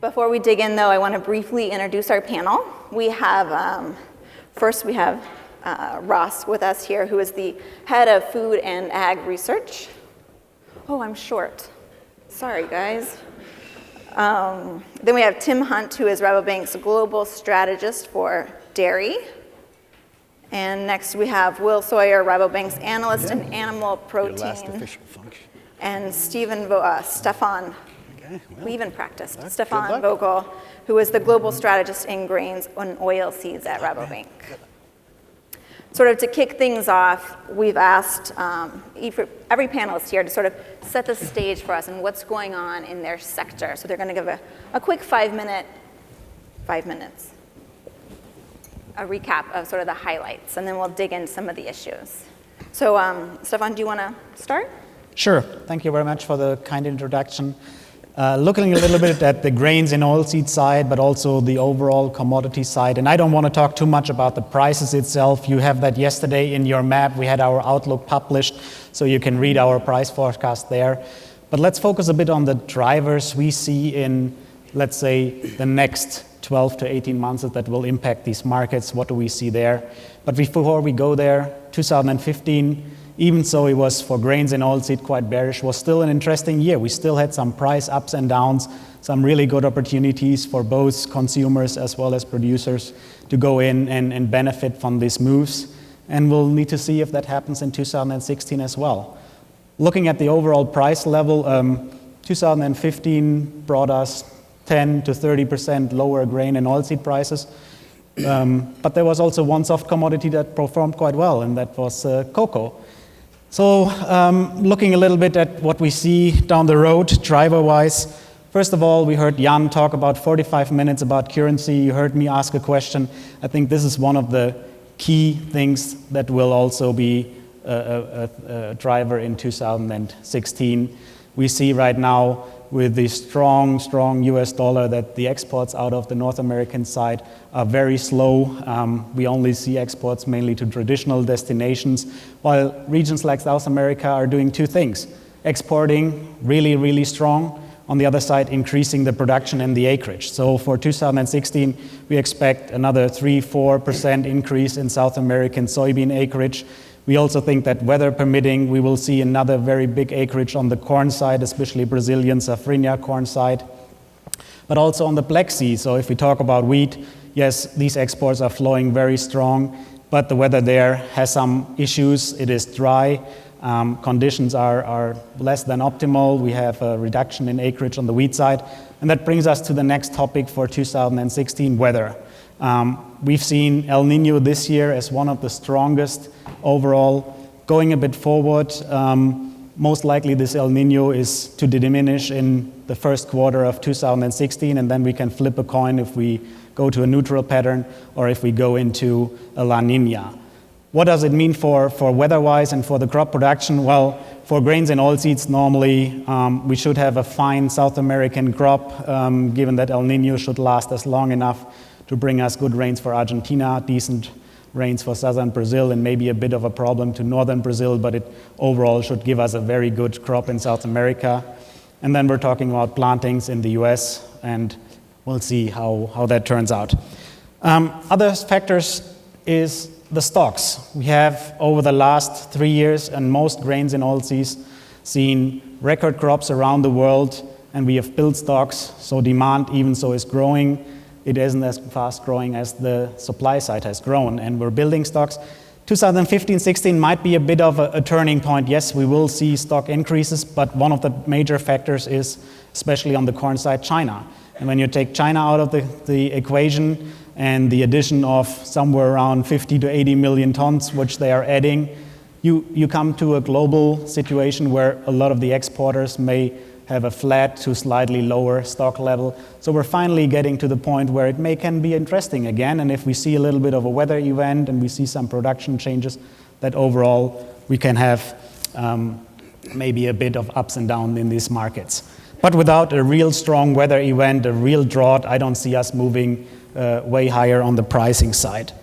Before we dig in, though, I want to briefly introduce our panel. We have, first we have Ross with us here, who is the head of food and ag research. Oh, I'm short. Sorry, guys. Then we have Tim Hunt, who is Rabobank's global strategist for dairy. And next we have Will Sawyer, Rabobank's analyst in animal protein. Your last official function. And Stefan. Okay, well, We even practiced. good Stefan luck. Vogel, who is the global strategist in grains and oilseeds at Rabobank. Sort of to kick things off, we've asked every panelist here to sort of set the stage for us and what's going on in their sector. So they're going to give a quick 5 minutes, a recap of sort of the highlights, and then we'll dig into some of the issues. So Stefan, do you want to start? Sure. Thank you very much for the kind introduction. Looking a little bit at the grains and oilseed side, but also the overall commodity side. And I don't want to talk too much about the prices itself. You have that yesterday in your map. We had our outlook published, so you can read our price forecast there. But let's focus a bit on the drivers we see in, let's say, the next 12 to 18 months that will impact these markets. What do we see there? But before we go there, 2015, even so it was for grains and oilseed quite bearish, was still an interesting year. We still had some price ups and downs, some really good opportunities for both consumers as well as producers to go in and benefit from these moves. And we'll need to see if that happens in 2016 as well. Looking at the overall price level, 2015 brought us 10 to 30% lower grain and oilseed prices. But there was also one soft commodity that performed quite well, and that was cocoa. So looking a little bit at what we see down the road, driver-wise, first of all, we heard Jan talk about 45 minutes about currency. You heard me ask a question. I think this is one of the key things that will also be a driver in 2016. We see right now with the strong US dollar that the exports out of the North American side are very slow. We only see exports mainly to traditional destinations, while regions like South America are doing two things: exporting really, really strong, on the other side increasing the production and the acreage. So for 2016, we expect another 3-4% increase in South American soybean acreage. We also think that weather permitting, we will see another very big acreage on the corn side, especially Brazilian safrinha corn side, but also on the Black Sea. So if we talk about wheat, yes, these exports are flowing very strong, but the weather there has some issues. It is dry. Conditions are less than optimal. We have a reduction in acreage on the wheat side. And that brings us to the next topic for 2016, weather. We've seen El Nino this year as one of the strongest overall. Going a bit forward, most likely this El Nino is to diminish in the first quarter of 2016, and then we can flip a coin if we go to a neutral pattern or if we go into a La Nina. What does it mean for weather-wise and for the crop production? Well, for grains and oilseeds, normally we should have a fine South American crop, given that El Nino should last us long enough to bring us good rains for Argentina, decent rains for southern Brazil, and maybe a bit of a problem to northern Brazil, but it overall should give us a very good crop in South America. And then we're talking about plantings in the US, and we'll see how that turns out. Other factors is the stocks. We have, over the last 3 years, and most grains and oilseeds, seen record crops around the world, and we have built stocks, so demand even so is growing. It isn't as fast growing as the supply side has grown, and we're building stocks. 2015-16 might be a bit of a turning point. Yes, we will see stock increases, but one of the major factors is, especially on the corn side, China. And when you take China out of the equation and the addition of somewhere around 50 to 80 million tons, which they are adding, you come to a global situation where a lot of the exporters may have a flat to slightly lower stock level. So we're finally getting to the point where it can be interesting again. And if we see a little bit of a weather event and we see some production changes, that overall we can have maybe a bit of ups and downs in these markets. But without a real strong weather event, a real drought, I don't see us moving way higher on the pricing side.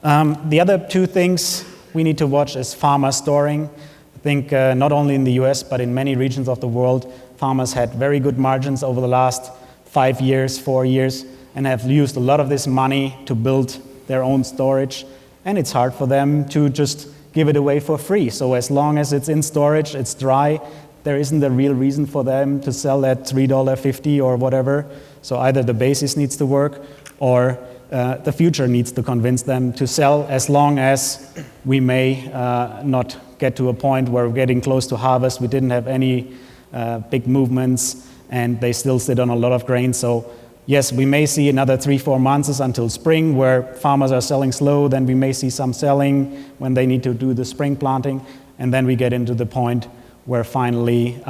The other two things we need to watch is farmer storing. I think not only in the US, but in many regions of the world, farmers had very good margins over the last 5 years, 4 years, and have used a lot of this money to build their own storage, and it's hard for them to just give it away for free. So as long as it's in storage, it's dry, there isn't a real reason for them to sell at $3.50 or whatever. So either the basis needs to work, or the future needs to convince them to sell, as long as we may not get to a point where we're getting close to harvest. We didn't have any big movements, and they still sit on a lot of grain. So yes, we may see another 3-4 months until spring where farmers are selling slow. Then we may see some selling when they need to do the spring planting. And then we get into the point where finally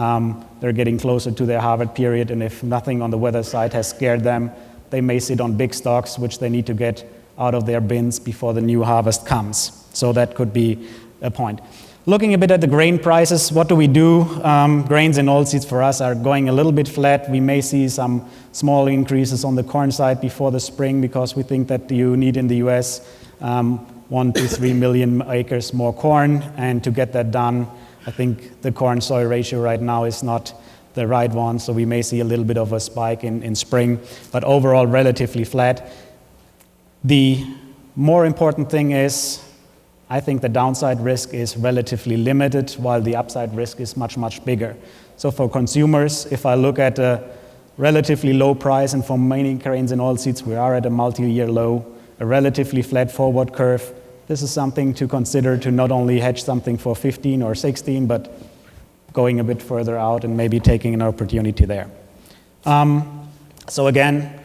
they're getting closer to their harvest period. And if nothing on the weather side has scared them, they may sit on big stocks, which they need to get out of their bins before the new harvest comes. So that could be a point. Looking a bit at the grain prices, what do we do? Grains and oilseeds for us are going a little bit flat. We may see some small increases on the corn side before the spring, because we think that you need in the US 1 to 3 million acres more corn. And to get that done, I think the corn-soy ratio right now is not the right one, so we may see a little bit of a spike in spring, but overall relatively flat. The more important thing is, I think the downside risk is relatively limited, while the upside risk is much, much bigger. So for consumers, if I look at a relatively low price, and for many grains and oilseeds, we are at a multi-year low, a relatively flat forward curve, this is something to consider, to not only hedge something for 15 or 16, but going a bit further out and maybe taking an opportunity there. So again,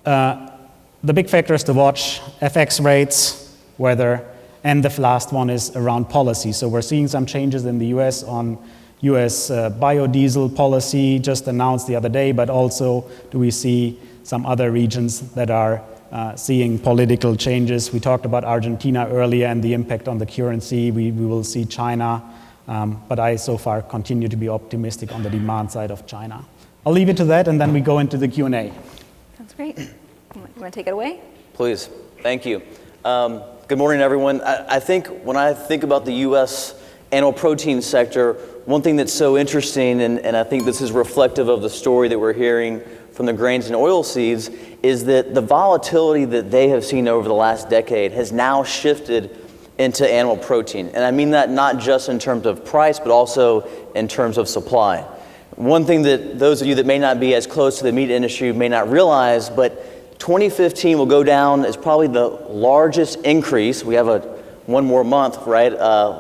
the big factors to watch: FX rates, weather, and the last one is around policy. So we're seeing some changes in the US on US biodiesel policy just announced the other day, but also do we see some other regions that are seeing political changes. We talked about Argentina earlier and the impact on the currency. We will see China, but I so far continue to be optimistic on the demand side of China. I'll leave it to that, and then we go into the Q&A. Sounds great. You want to take it away? Please. Thank you. Good morning, everyone. I think when I think about the U.S. animal protein sector, one thing that's so interesting, and I think this is reflective of the story that we're hearing from the grains and oilseeds, is that the volatility that they have seen over the last decade has now shifted into animal protein. And I mean that not just in terms of price, but also in terms of supply. One thing that those of you that may not be as close to the meat industry may not realize, but 2015 will go down as probably the largest increase. We have one more month, right,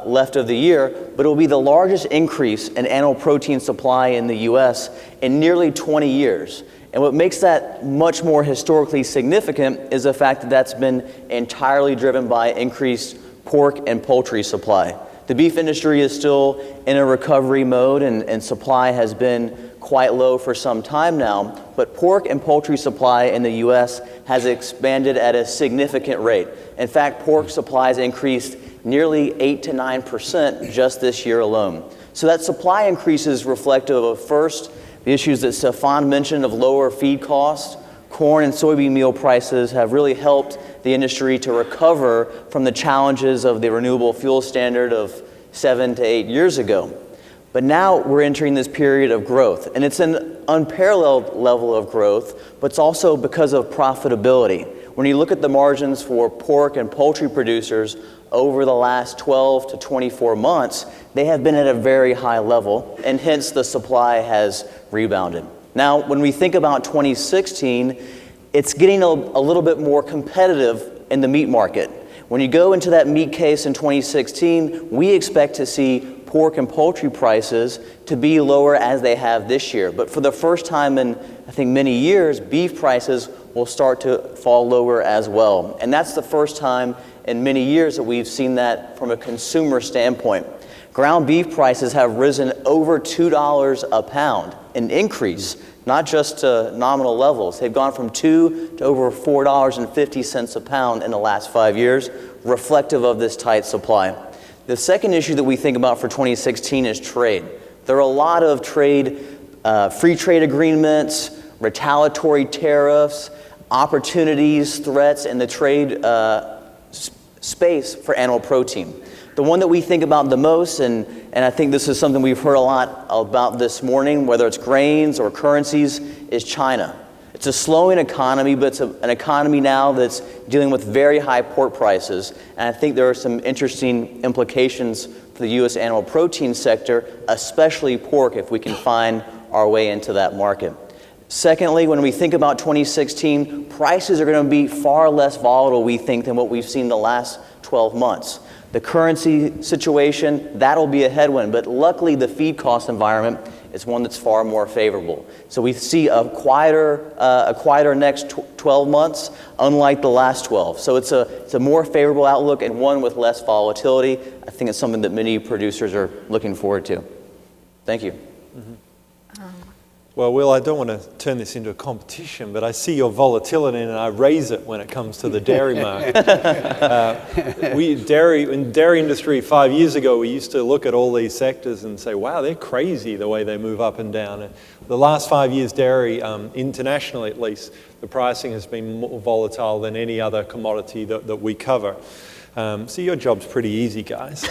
left of the year, but it will be the largest increase in animal protein supply in the U.S. in nearly 20 years. And what makes that much more historically significant is the fact that that's been entirely driven by increased pork and poultry supply. The beef industry is still in a recovery mode, and supply has been quite low for some time now, but pork and poultry supply in the U.S. has expanded at a significant rate. In fact, pork supply has increased nearly 8 to 9% just this year alone. So that supply increase is reflective of, first, the issues that Stefan mentioned of lower feed costs. Corn and soybean meal prices have really helped the industry to recover from the challenges of the renewable fuel standard of 7 to 8 years ago. But now we're entering this period of growth, and it's an unparalleled level of growth, but it's also because of profitability. When you look at the margins for pork and poultry producers over the last 12 to 24 months, they have been at a very high level, and hence the supply has rebounded. Now, when we think about 2016, it's getting a little bit more competitive in the meat market. When you go into that meat case in 2016, we expect to see pork and poultry prices to be lower as they have this year. But for the first time in, I think, many years, beef prices will start to fall lower as well. And that's the first time in many years that we've seen that from a consumer standpoint. Ground beef prices have risen over $2 a pound, an increase, not just to nominal levels. They've gone from $2 to over $4.50 a pound in the last 5 years, reflective of this tight supply. The second issue that we think about for 2016 is trade. There are a lot of free trade agreements, retaliatory tariffs, opportunities, threats in the trade space for animal protein. The one that we think about the most, and I think this is something we've heard a lot about this morning, whether it's grains or currencies, is China. It's a slowing economy, but it's an economy now that's dealing with very high pork prices. And I think there are some interesting implications for the U.S. animal protein sector, especially pork, if we can find our way into that market. Secondly, when we think about 2016, prices are going to be far less volatile, we think, than what we've seen the last 12 months. The currency situation, that'll be a headwind, but luckily the feed cost environment is one that's far more favorable. So we see a quieter next 12 months, unlike the last 12. So it's a more favorable outlook and one with less volatility. I think it's something that many producers are looking forward to. Thank you. Well, Will, I don't want to turn this into a competition, but I see your volatility and I raise it when it comes to the dairy market. In dairy industry 5 years ago, we used to look at all these sectors and say, wow, they're crazy the way they move up and down. And the last 5 years, dairy, internationally at least, the pricing has been more volatile than any other commodity that we cover. So your job's pretty easy, guys.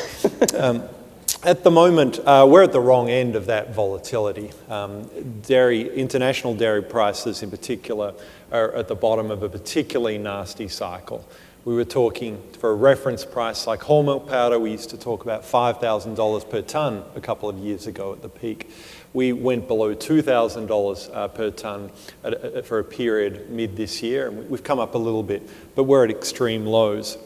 At the moment, we're at the wrong end of that volatility. International dairy prices in particular are at the bottom of a particularly nasty cycle. We were talking, for a reference price like whole milk powder, we used to talk about $5,000 per tonne a couple of years ago at the peak. We went below $2,000 per tonne for a period mid this year, and we've come up a little bit, but we're at extreme lows.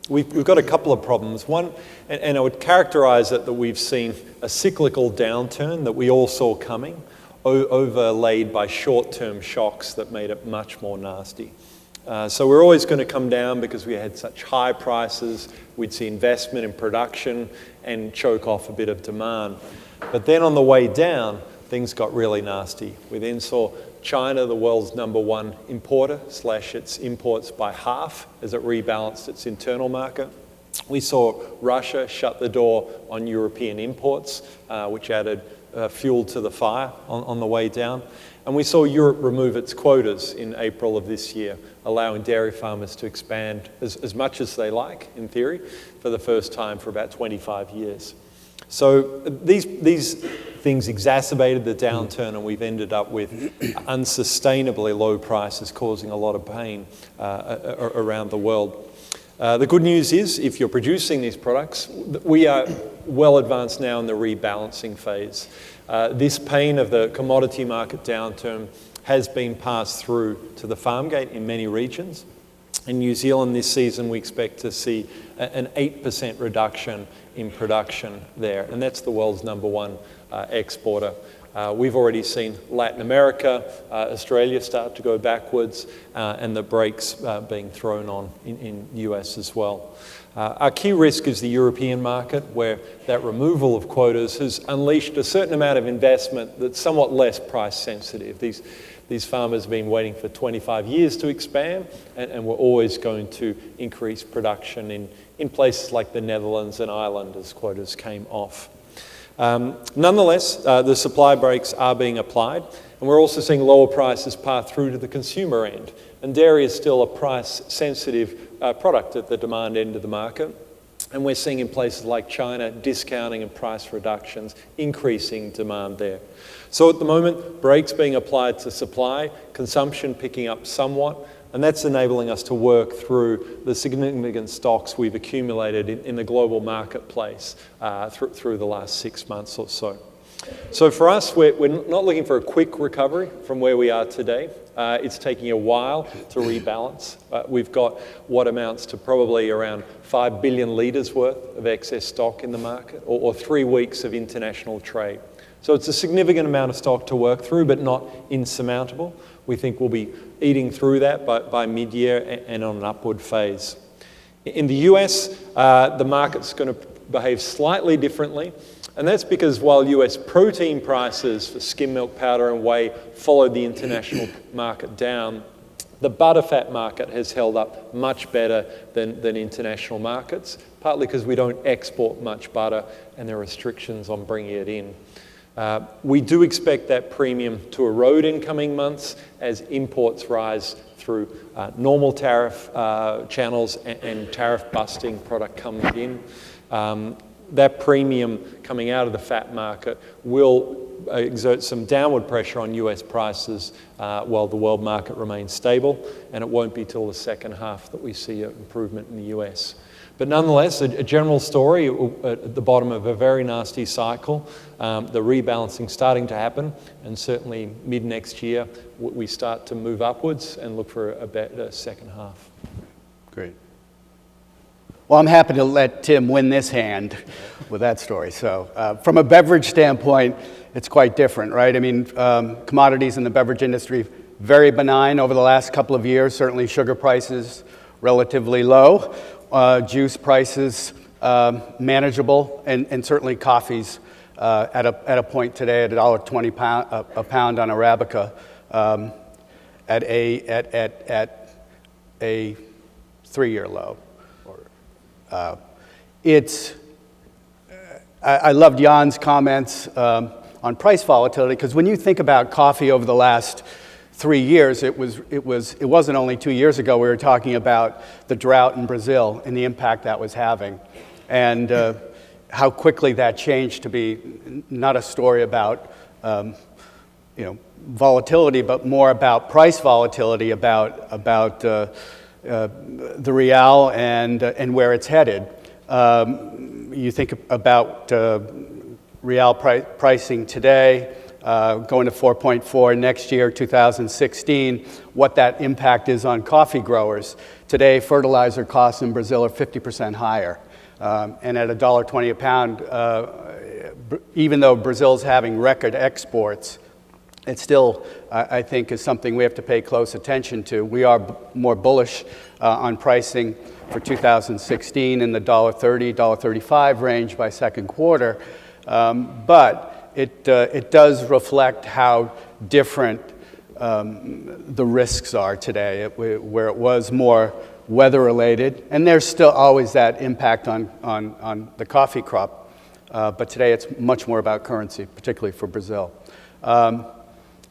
We've got a couple of problems. One, and I would characterize it that we've seen a cyclical downturn that we all saw coming, overlaid by short-term shocks that made it much more nasty. So we're always going to come down because we had such high prices. We'd see investment in production and choke off a bit of demand. But then on the way down, things got really nasty. We then saw China, the world's #1 importer, slash its imports by half as it rebalanced its internal market. We saw Russia shut the door on European imports, which added fuel to the fire on the way down. And we saw Europe remove its quotas in April of this year, allowing dairy farmers to expand as much as they like, in theory, for the first time for about 25 years. So these things exacerbated the downturn, and we've ended up with unsustainably low prices causing a lot of pain around the world. The good news is, if you're producing these products, we are well advanced now in the rebalancing phase. This pain of the commodity market downturn has been passed through to the farm gate in many regions. In New Zealand this season, we expect to see an 8% reduction in production there, and that's the world's #1 exporter. We've already seen Latin America, Australia start to go backwards, and the brakes being thrown on in US as well. Our key risk is the European market, where that removal of quotas has unleashed a certain amount of investment that's somewhat less price sensitive. These farmers have been waiting for 25 years to expand, and we're always going to increase production in places like the Netherlands and Ireland as quotas came off. Nonetheless, the supply brakes are being applied, and we're also seeing lower prices pass through to the consumer end. And dairy is still a price-sensitive product at the demand end of the market. And we're seeing in places like China, discounting and price reductions, increasing demand there. So at the moment, brakes being applied to supply, consumption picking up somewhat, and that's enabling us to work through the significant stocks we've accumulated in the global marketplace through the last 6 months or so. So for us, we're not looking for a quick recovery from where we are today. It's taking a while to rebalance. We've got what amounts to probably around 5 billion litres worth of excess stock in the market, or 3 weeks of international trade. So it's a significant amount of stock to work through, but not insurmountable. We think we'll be eating through that by mid-year and on an upward phase. In the US, the market's going to behave slightly differently. And that's because while US protein prices for skim milk powder and whey followed the international market down, the butterfat market has held up much better than international markets, partly because we don't export much butter and there are restrictions on bringing it in. We do expect that premium to erode in coming months as imports rise through normal tariff channels and tariff busting product comes in. that premium coming out of the fat market will exert some downward pressure on US prices while the world market remains stable, and it won't be till the second half that we see an improvement in the US. But nonetheless, a general story at the bottom of a very nasty cycle, the rebalancing starting to happen, and certainly mid-next year we start to move upwards and look for a better second half. Great. Well, I'm happy to let Tim win this hand with that story. So from a beverage standpoint, it's quite different, right? I mean, commodities in the beverage industry, very benign over the last couple of years. Certainly sugar prices relatively low, juice prices manageable, and certainly coffee's at a point today at $1.20 a pound on Arabica, at a 3-year low. I loved Jan's comments on price volatility, because when you think about coffee over the last 3 years, it wasn't only 2 years ago we were talking about the drought in Brazil and the impact that was having, and how quickly that changed to be not a story about volatility, but more about price volatility, about the real and where it's headed. You think about real pricing today, going to 4.4 next year, 2016, what that impact is on coffee growers. Today, fertilizer costs in Brazil are 50% higher. And at $1.20 a pound, even though Brazil's having record exports, it still, I think, is something we have to pay close attention to. We are more bullish on pricing for 2016 in the $1.30, $1.35 range by second quarter. But it does reflect how different the risks are today, where it was more weather-related. And there's still always that impact on the coffee crop. But today it's much more about currency, particularly for Brazil.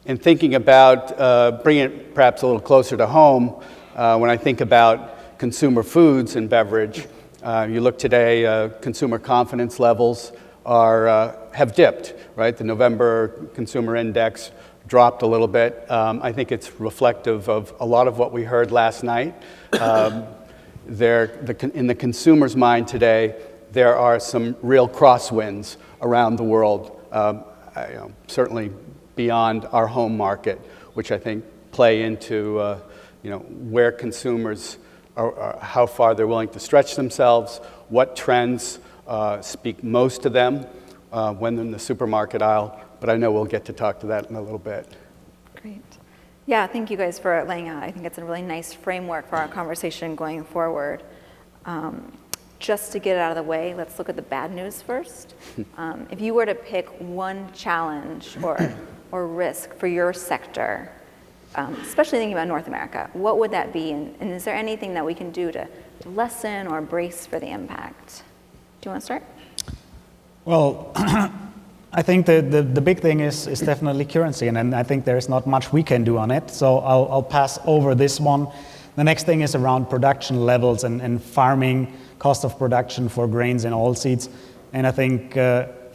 And thinking about bringing it perhaps a little closer to home, when I think about consumer foods and beverage, you look today, consumer confidence levels have dipped, right? The November consumer index dropped a little bit. I think it's reflective of a lot of what we heard last night. In the consumer's mind today, there are some real crosswinds around the world, certainly beyond our home market, which I think play into where consumers are, how far they're willing to stretch themselves, what trends speak most to them when in the supermarket aisle. But I know we'll get to talk to that in a little bit. Great. Yeah, thank you guys for laying out. I think it's a really nice framework for our conversation going forward. Just to get it out of the way, let's look at the bad news first. If you were to pick one challenge or risk for your sector, especially thinking about North America, what would that be? And is there anything that we can do to lessen or brace for the impact? Do you want to start? Well, I think the big thing is definitely currency, and I think there's not much we can do on it, so I'll pass over this one. The next thing is around production levels and farming, cost of production for grains and oilseeds. And I think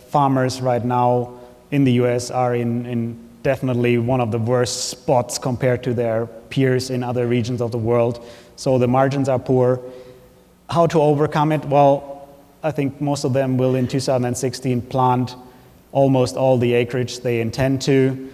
farmers right now in the US are in definitely one of the worst spots compared to their peers in other regions of the world. So the margins are poor. How to overcome it? Well, I think most of them will in 2016 plant almost all the acreage they intend to.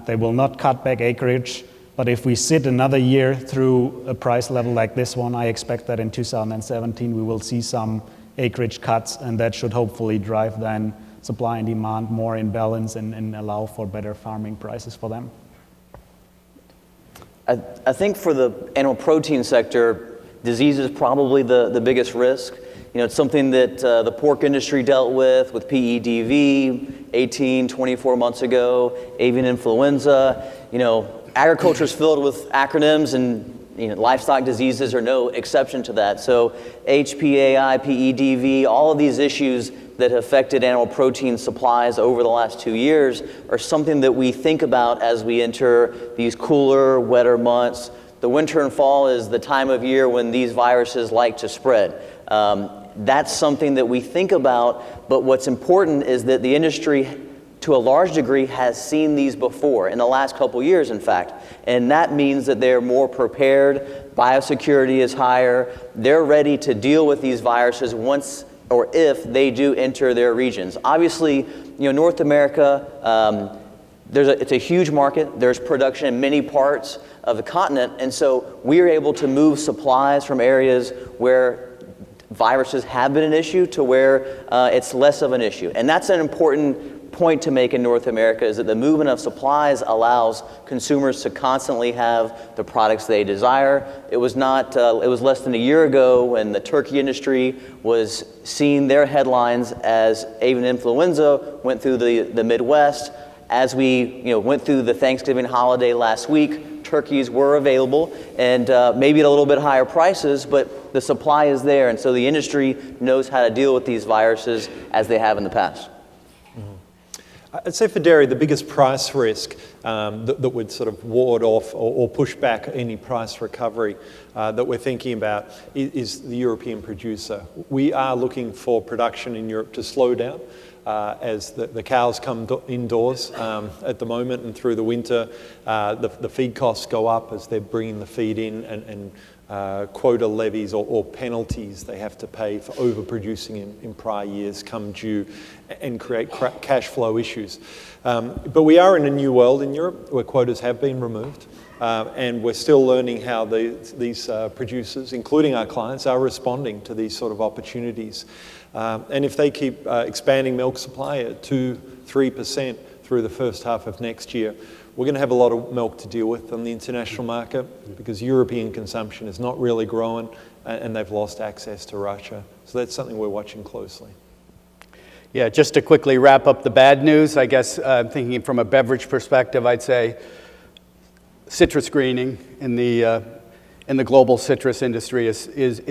They will not cut back acreage. But if we sit another year through a price level like this one, I expect that in 2017 we will see some acreage cuts, and that should hopefully drive then supply and demand more in balance and allow for better farming prices for them. I think for the animal protein sector, disease is probably the biggest risk. It's something that the pork industry dealt with PEDV 18, 24 months ago, avian influenza. Agriculture is filled with acronyms, and livestock diseases are no exception to that. So HPAI, PEDV, all of these issues that affected animal protein supplies over the last 2 years are something that we think about as we enter these cooler, wetter months. The winter and fall is the time of year when these viruses like to spread. That's something that we think about, but what's important is that the industry, to a large degree, has seen these before, in the last couple years, in fact. And that means that they're more prepared, biosecurity is higher, they're ready to deal with these viruses once or if they do enter their regions. Obviously, North America, it's a huge market. There's production in many parts of the continent, and so we are able to move supplies from areas where viruses have been an issue to where it's less of an issue. And that's an important point to make in North America, is that the movement of supplies allows consumers to constantly have the products they desire. It was less than a year ago when the turkey industry was seeing their headlines as avian influenza went through the Midwest. As we went through the Thanksgiving holiday last week, turkeys were available, and maybe at a little bit higher prices, but the supply is there, and so the industry knows how to deal with these viruses as they have in the past. I'd say for dairy, the biggest price risk that would sort of ward off or push back any price recovery that we're thinking about is the European producer. We are looking for production in Europe to slow down as the cows come indoors at the moment, and through the winter, the feed costs go up as they're bringing the feed in, and quota levies or penalties they have to pay for overproducing in prior years come due and create cash flow issues. But we are in a new world in Europe where quotas have been removed, and we're still learning how these producers, including our clients, are responding to these sort of opportunities. And if they keep expanding milk supply at 2-3% through the first half of next year, we're going to have a lot of milk to deal with on the international market, because European consumption is not really growing, and they've lost access to Russia. So that's something we're watching closely. Yeah, just to quickly wrap up the bad news, I guess thinking from a beverage perspective, I'd say citrus greening in the global citrus industry is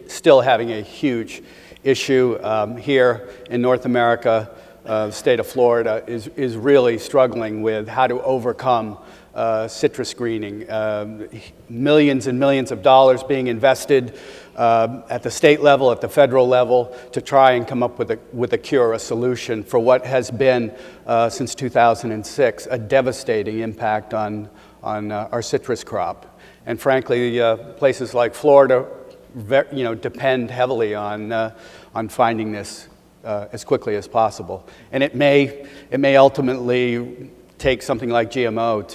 still having a huge issue here in North America. The state of Florida is really struggling with how to overcome citrus greening. Millions and millions of dollars being invested at the state level, at the federal level, to try and come up with a cure, a solution for what has been, since 2006, a devastating impact on our citrus crop. And frankly, places like Florida, depend heavily on finding this as quickly as possible. And it may ultimately take something like GMO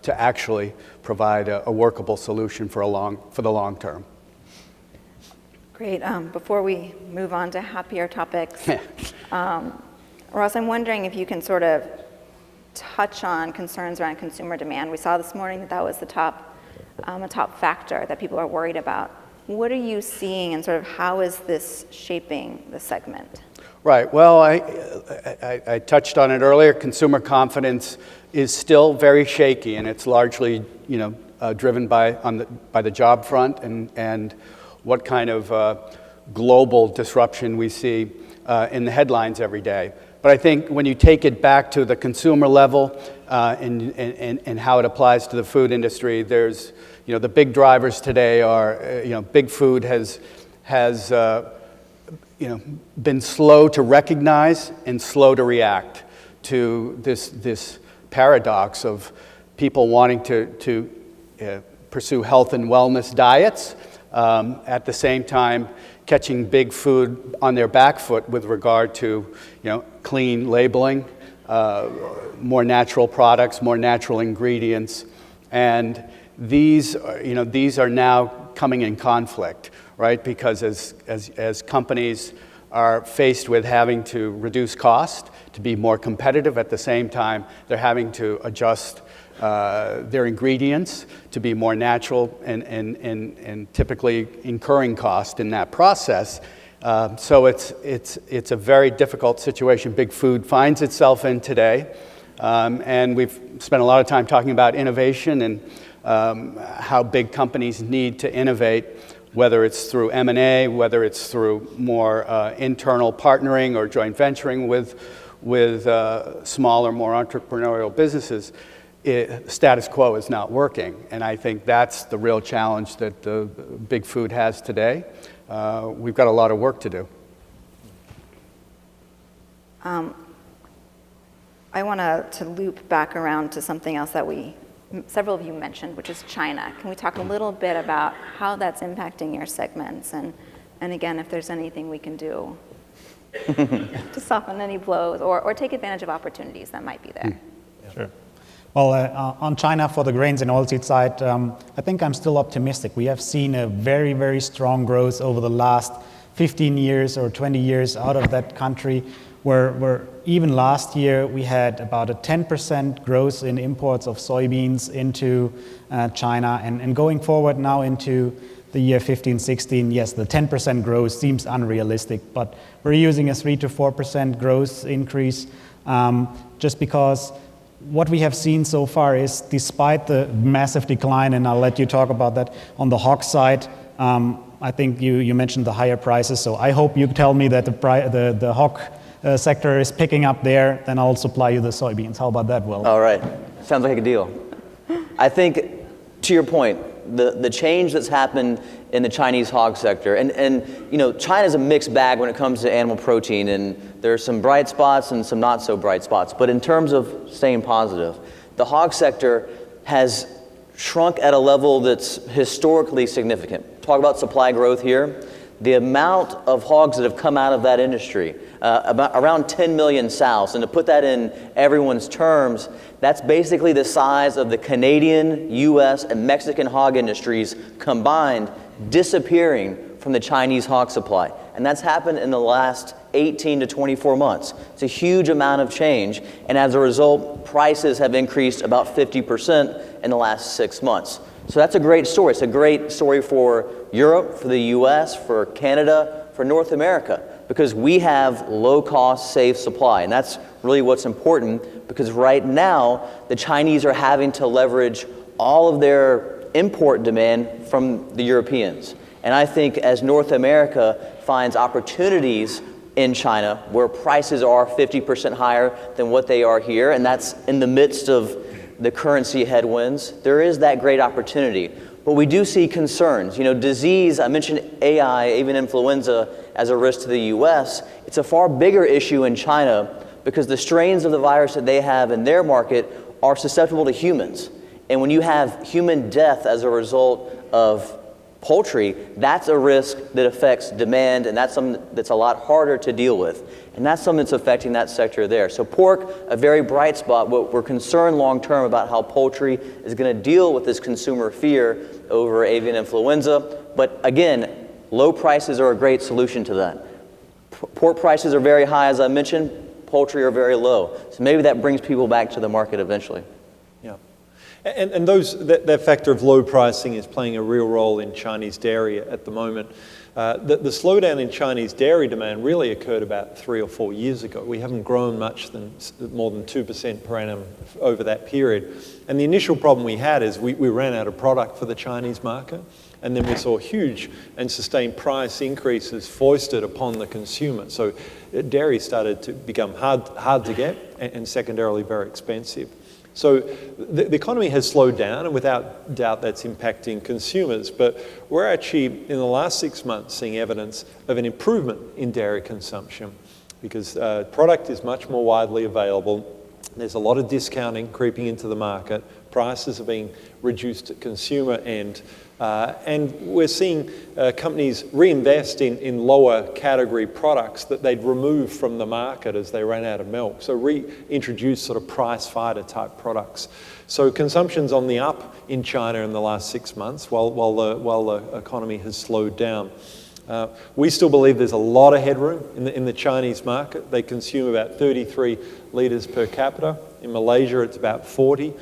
to actually provide a workable solution for the long term. Great. Before we move on to happier topics, Ross, I'm wondering if you can sort of touch on concerns around consumer demand. We saw this morning that was a top factor that people are worried about. What are you seeing, and sort of how is this shaping the segment? Right. Well, I touched on it earlier. Consumer confidence is still very shaky, and it's largely, driven by the job front and what kind of global disruption we see in the headlines every day. But I think when you take it back to the consumer level and how it applies to the food industry, there's, the big drivers today are, big food has been slow to recognize and slow to react to this paradox of people wanting to pursue health and wellness diets, at the same time catching big food on their back foot with regard to clean labeling, more natural products, more natural ingredients, and these are now coming in conflict, right? Because as companies are faced with having to reduce cost to be more competitive, at the same time they're having to adjust their ingredients to be more natural and typically incurring cost in that process. So it's a very difficult situation big food finds itself in today, and we've spent a lot of time talking about innovation and how big companies need to innovate, whether it's through M&A, whether it's through more internal partnering or joint venturing with smaller, more entrepreneurial businesses. Status quo is not working, and I think that's the real challenge that the big food has today. we've got a lot of work to do. I want to loop back around to something else that several of you mentioned, which is China. Can we talk a little bit about how that's impacting your segments, and again, if there's anything we can do to soften any blows or take advantage of opportunities that might be there? Sure. Well, on China for the grains and oilseed side, I think I'm still optimistic. We have seen a very, very strong growth over the last 15 years or 20 years out of that country, where even last year we had about a 10% growth in imports of soybeans into China. And going forward now into the year 15, 16, yes, the 10% growth seems unrealistic, but we're using a 3 to 4% growth increase just because what we have seen so far is, despite the massive decline, and I'll let you talk about that, on the hog side, I think you mentioned the higher prices, so I hope you tell me that the hog sector is picking up there, then I'll supply you the soybeans. How about that, Will? All right. Sounds like a deal. I think, to your point, the change that's happened in the Chinese hog sector, and you know, China's a mixed bag when it comes to animal protein, and there are some bright spots and some not so bright spots. But in terms of staying positive, the hog sector has shrunk at a level that's historically significant. Talk about supply growth here. The amount of hogs that have come out of that industry, around 10 million sows, and to put that in everyone's terms, that's basically the size of the Canadian, US, and Mexican hog industries combined disappearing from the Chinese hog supply. And that's happened in the last 18 to 24 months. It's a huge amount of change, and as a result, prices have increased about 50% in the last 6 months. So that's a great story. It's a great story for Europe, for the US, for Canada, for North America, because we have low-cost, safe supply. And that's really what's important, because right now, the Chinese are having to leverage all of their import demand from the Europeans. And I think as North America finds opportunities in China where prices are 50% higher than what they are here, and that's in the midst of the currency headwinds, there is that great opportunity. But we do see concerns. You know, disease, I mentioned AI, avian influenza, as a risk to the US. It's a far bigger issue in China because the strains of the virus that they have in their market are susceptible to humans. And when you have human death as a result of poultry, that's a risk that affects demand, and that's something that's a lot harder to deal with. And that's something that's affecting that sector there. So pork, a very bright spot. We're concerned long term about how poultry is going to deal with this consumer fear over avian influenza. But again, low prices are a great solution to that. Pork prices are very high, as I mentioned. Poultry are very low. So maybe that brings people back to the market eventually. Yeah. And that factor of low pricing is playing a real role in Chinese dairy at the moment. The slowdown in Chinese dairy demand really occurred about 3 or 4 years ago. We haven't grown more than 2% per annum over that period. And the initial problem we had is we ran out of product for the Chinese market, and then we saw huge and sustained price increases foisted upon the consumer. So dairy started to become hard to get and secondarily very expensive. So the economy has slowed down, and without doubt that's impacting consumers. But we're actually, in the last 6 months, seeing evidence of an improvement in dairy consumption because product is much more widely available. There's a lot of discounting creeping into the market. Prices are being reduced at consumer end. And we're seeing companies reinvest in lower category products that they'd removed from the market as they ran out of milk. So reintroduce sort of price fighter type products. So consumption's on the up in China in the last 6 months while the economy has slowed down. We still believe there's a lot of headroom in the Chinese market. They consume about 33 litres per capita. In Malaysia, it's about 40.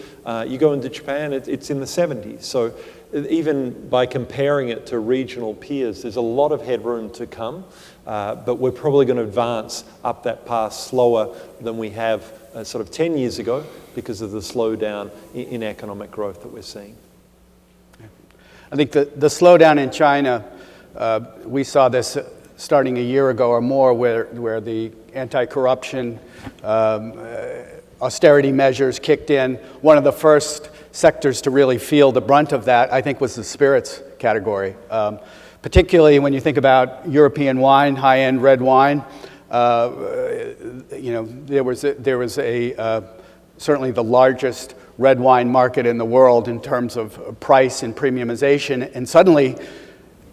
You go into Japan, it's in the 70s. So even by comparing it to regional peers, there's a lot of headroom to come, but we're probably going to advance up that path slower than we have sort of 10 years ago because of the slowdown in economic growth that we're seeing. I think the slowdown in China, we saw this starting a year ago or more where the anti-corruption austerity measures kicked in. One of the first sectors to really feel the brunt of that, I think, was the spirits category. particularly when you think about European wine, high-end red wine. There was certainly the largest red wine market in the world in terms of price and premiumization, and suddenly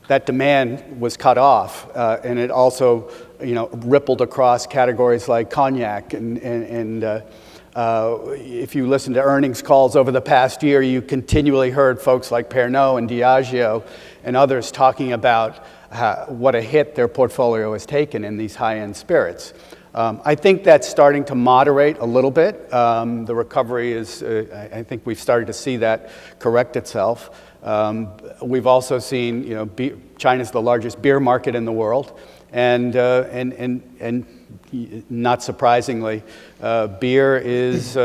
that demand was cut off, and it also, rippled across categories like cognac. And if you listen to earnings calls over the past year, you continually heard folks like Pernod and Diageo and others talking about what a hit their portfolio has taken in these high-end spirits. I think that's starting to moderate a little bit. The recovery is, I think we've started to see that correct itself. We've also seen, China's the largest beer market in the world, and not surprisingly, beer is,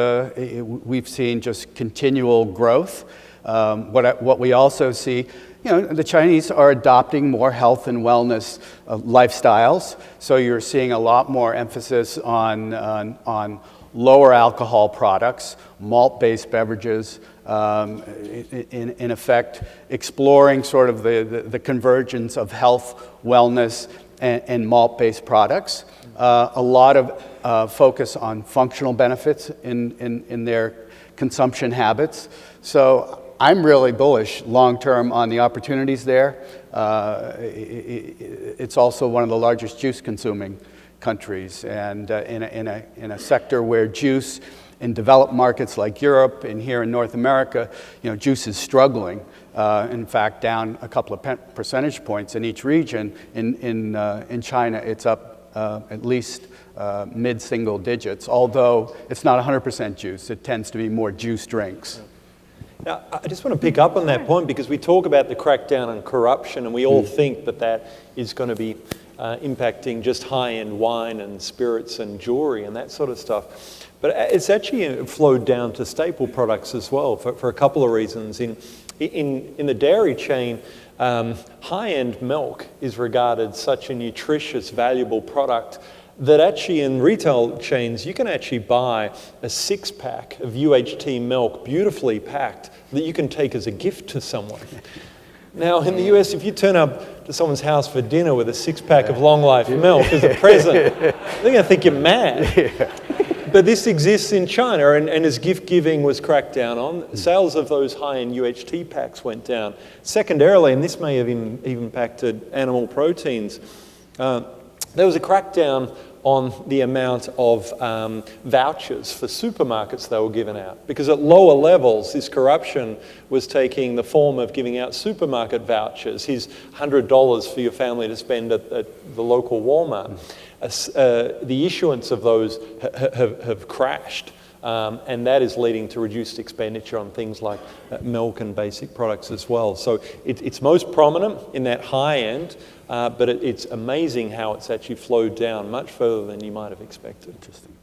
we've seen just continual growth. What we also see, the Chinese are adopting more health and wellness lifestyles, so you're seeing a lot more emphasis on lower alcohol products, malt-based beverages, in effect exploring sort of the convergence of health, wellness, and malt-based products. A lot of focus on functional benefits in their consumption habits. So I'm really bullish long-term on the opportunities there. It's also one of the largest juice-consuming countries, and in a sector where juice in developed markets like Europe and here in North America, juice is struggling. In fact, down a couple of percentage points in each region. In China, it's up at least mid-single digits, although it's not 100% juice. It tends to be more juice drinks. Now, I just want to pick up on that point because we talk about the crackdown on corruption, and we all think that is going to be impacting just high-end wine and spirits and jewelry and that sort of stuff. But it's actually flowed down to staple products as well for a couple of reasons. In the dairy chain, high-end milk is regarded such a nutritious, valuable product that actually in retail chains, you can actually buy a 6-pack of UHT milk, beautifully packed, that you can take as a gift to someone. Now, in the US, if you turn up to someone's house for dinner with a 6-pack of Long Life milk as a present, they're going to think you're mad. But this exists in China, and as gift giving was cracked down on, sales of those high-end UHT packs went down. Secondarily, and this may have impacted animal proteins, there was a crackdown on the amount of vouchers for supermarkets they were giving out. Because at lower levels, this corruption was taking the form of giving out supermarket vouchers. Here's $100 for your family to spend at the local Walmart. The issuance of those have crashed. And that is leading to reduced expenditure on things like milk and basic products as well. So it's most prominent in that high end, but it's amazing how it's actually flowed down much further than you might have expected. Interesting.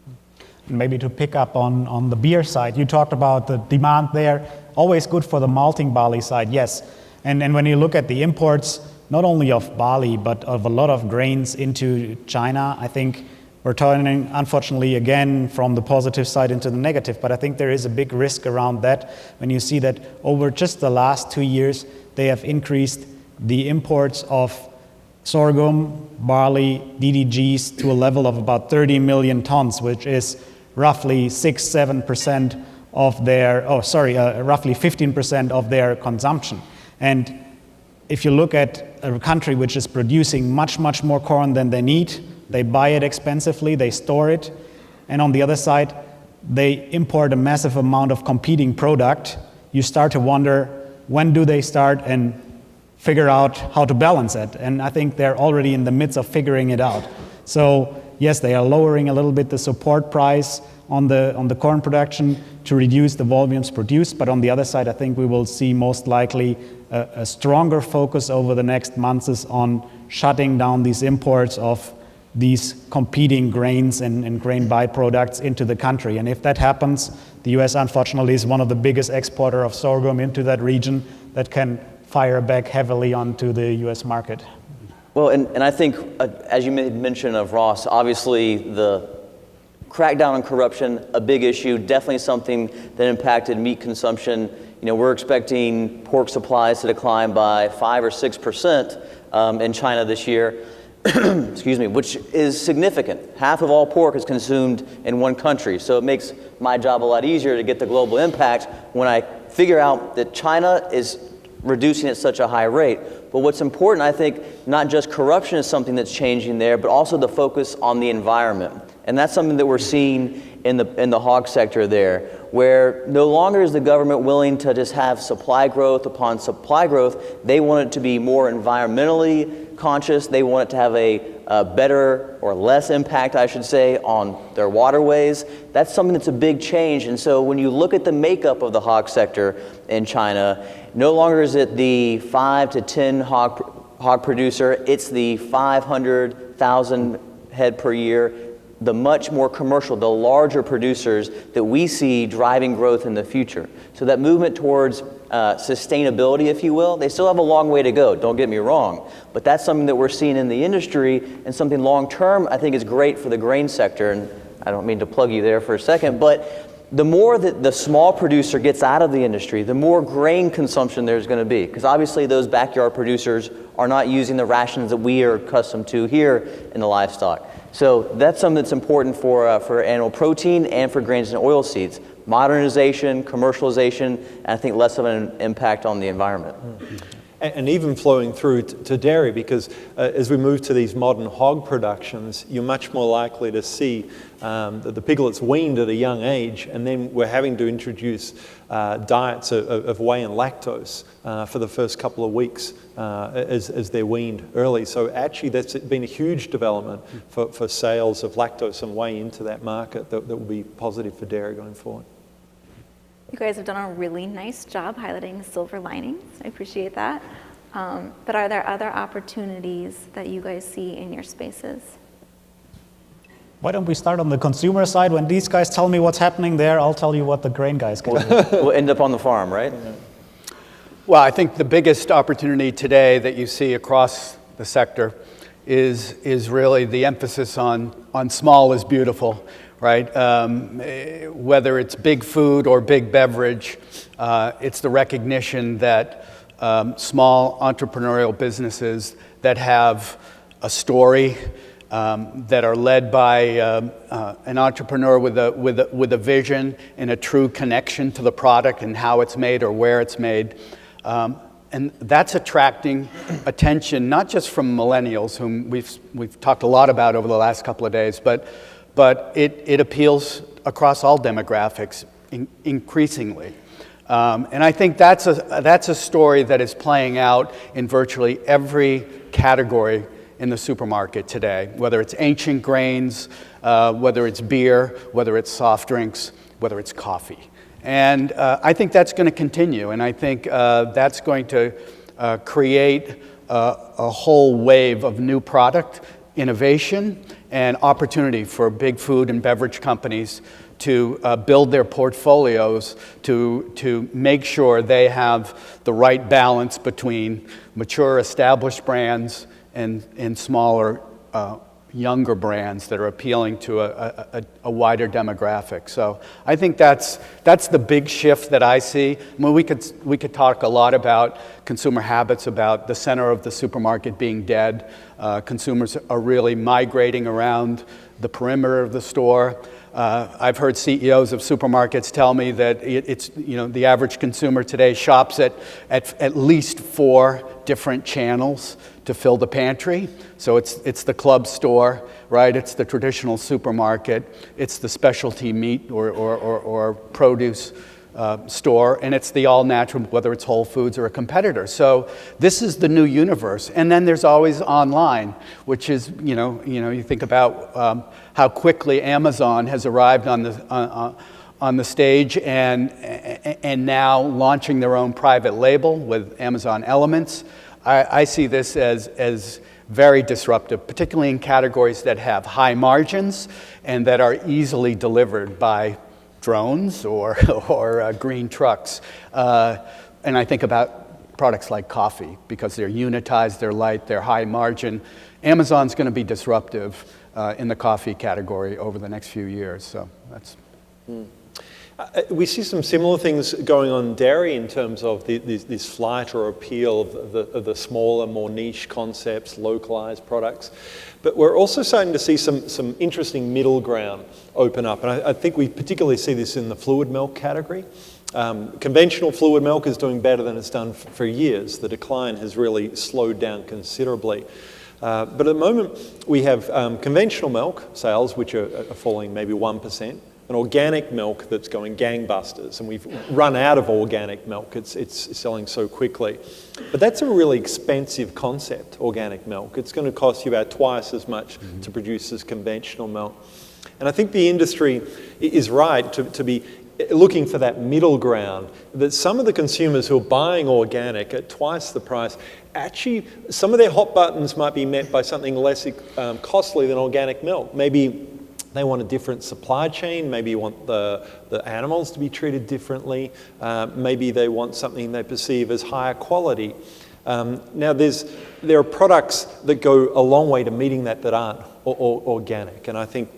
Maybe to pick up on the beer side, you talked about the demand there, always good for the malting barley side, yes. And when you look at the imports, not only of barley, but of a lot of grains into China, I think we're turning, unfortunately, again, from the positive side into the negative, but I think there is a big risk around that when you see that over just the last 2 years, they have increased the imports of sorghum, barley, DDGs to a level of about 30 million tons, which is roughly 6-7% of their, roughly 15% of their consumption. And if you look at a country which is producing much, much more corn than they need, they buy it expensively, they store it, and on the other side, they import a massive amount of competing product. You start to wonder, when do they start and figure out how to balance it? And I think they're already in the midst of figuring it out. So yes, they are lowering a little bit the support price on the corn production to reduce the volumes produced, but on the other side, I think we will see most likely a stronger focus over the next months on shutting down these imports of these competing grains and grain byproducts into the country. And if that happens, the US unfortunately is one of the biggest exporter of sorghum into that region that can fire back heavily onto the US market. Well, and I think, as you made mention of Ross, obviously the crackdown on corruption, a big issue, definitely something that impacted meat consumption we're expecting pork supplies to decline by 5 or 6% in China this year. Excuse me, which is significant. Half of all pork is consumed in one country, so it makes my job a lot easier to get the global impact when I figure out that China is reducing at such a high rate. But what's important, I think, not just corruption is something that's changing there, but also the focus on the environment. And that's something that we're seeing in the hog sector there, where no longer is the government willing to just have supply growth upon supply growth. They want it to be more environmentally conscious. They want it to have a better or less impact, I should say, on their waterways. That's something that's a big change. And so when you look at the makeup of the hog sector in China, no longer is it the 5 to 10 hog producer, it's the 500,000 head per year, the much more commercial, the larger producers that we see driving growth in the future. So that movement towards sustainability, if you will, they still have a long way to go, don't get me wrong, but that's something that we're seeing in the industry, and something long-term I think is great for the grain sector. And I don't mean to plug you there for a second, but the more that the small producer gets out of the industry, the more grain consumption there's going to be, because obviously those backyard producers are not using the rations that we are accustomed to here in the livestock. So that's something that's important for animal protein and for grains and oilseeds. Modernization, commercialization, and I think less of an impact on the environment. And even flowing through to dairy, because as we move to these modern hog productions, you're much more likely to see the piglets weaned at a young age, and then we're having to introduce diets of whey and lactose for the first couple of weeks as they're weaned early. So actually that's been a huge development for sales of lactose and whey into that market that will be positive for dairy going forward. You guys have done a really nice job highlighting the silver linings. I appreciate that. But are there other opportunities that you guys see in your spaces? Why don't we start on the consumer side? When these guys tell me what's happening there, I'll tell you what the grain guys can do. We'll end up on the farm, right? Well, I think the biggest opportunity today that you see across the sector is really the emphasis on small is beautiful, right? Whether it's big food or big beverage, it's the recognition that small entrepreneurial businesses that have a story, that are led by an entrepreneur with a vision and a true connection to the product and how it's made or where it's made. And that's attracting attention, not just from millennials, whom we've talked a lot about over the last couple of days, but it appeals across all demographics increasingly. And I think that's a story that is playing out in virtually every category in the supermarket today, whether it's ancient grains, whether it's beer, whether it's soft drinks, whether it's coffee. And I think that's going to continue, and I think that's going to create a whole wave of new product innovation and opportunity for big food and beverage companies to build their portfolios to make sure they have the right balance between mature, established brands and smaller, younger brands that are appealing to a wider demographic. So I think that's the big shift that I see. I mean, we could talk a lot about consumer habits, about the center of the supermarket being dead. Consumers are really migrating around the perimeter of the store. I've heard CEOs of supermarkets tell me that the average consumer today shops at least 4 different channels to fill the pantry. So it's the club store, right? It's the traditional supermarket. It's the specialty meat or produce store, and it's the all-natural, whether it's Whole Foods or a competitor. So this is the new universe. And then there's always online, which is, you think about how quickly Amazon has arrived on the stage and now launching their own private label with Amazon Elements. I see this as very disruptive, particularly in categories that have high margins and that are easily delivered by drones or green trucks. And I think about products like coffee because they're unitized, they're light, they're high margin. Amazon's going to be disruptive in the coffee category over the next few years. So that's... We see some similar things going on in dairy in terms of this flight or appeal of the smaller, more niche concepts, localized products. But we're also starting to see some interesting middle ground open up. And I think we particularly see this in the fluid milk category. Conventional fluid milk is doing better than it's done for years. The decline has really slowed down considerably. But at the moment, we have conventional milk sales, which are falling maybe 1%. And organic milk that's going gangbusters, and we've run out of organic milk. It's selling so quickly. But that's a really expensive concept, organic milk. It's going to cost you about twice as much to produce as conventional milk. And I think the industry is right to be looking for that middle ground, that some of the consumers who are buying organic at twice the price, actually some of their hot buttons might be met by something less costly than organic milk. Maybe they want a different supply chain. Maybe you want the animals to be treated differently. Maybe they want something they perceive as higher quality. Now, there are products that go a long way to meeting that aren't organic. And I think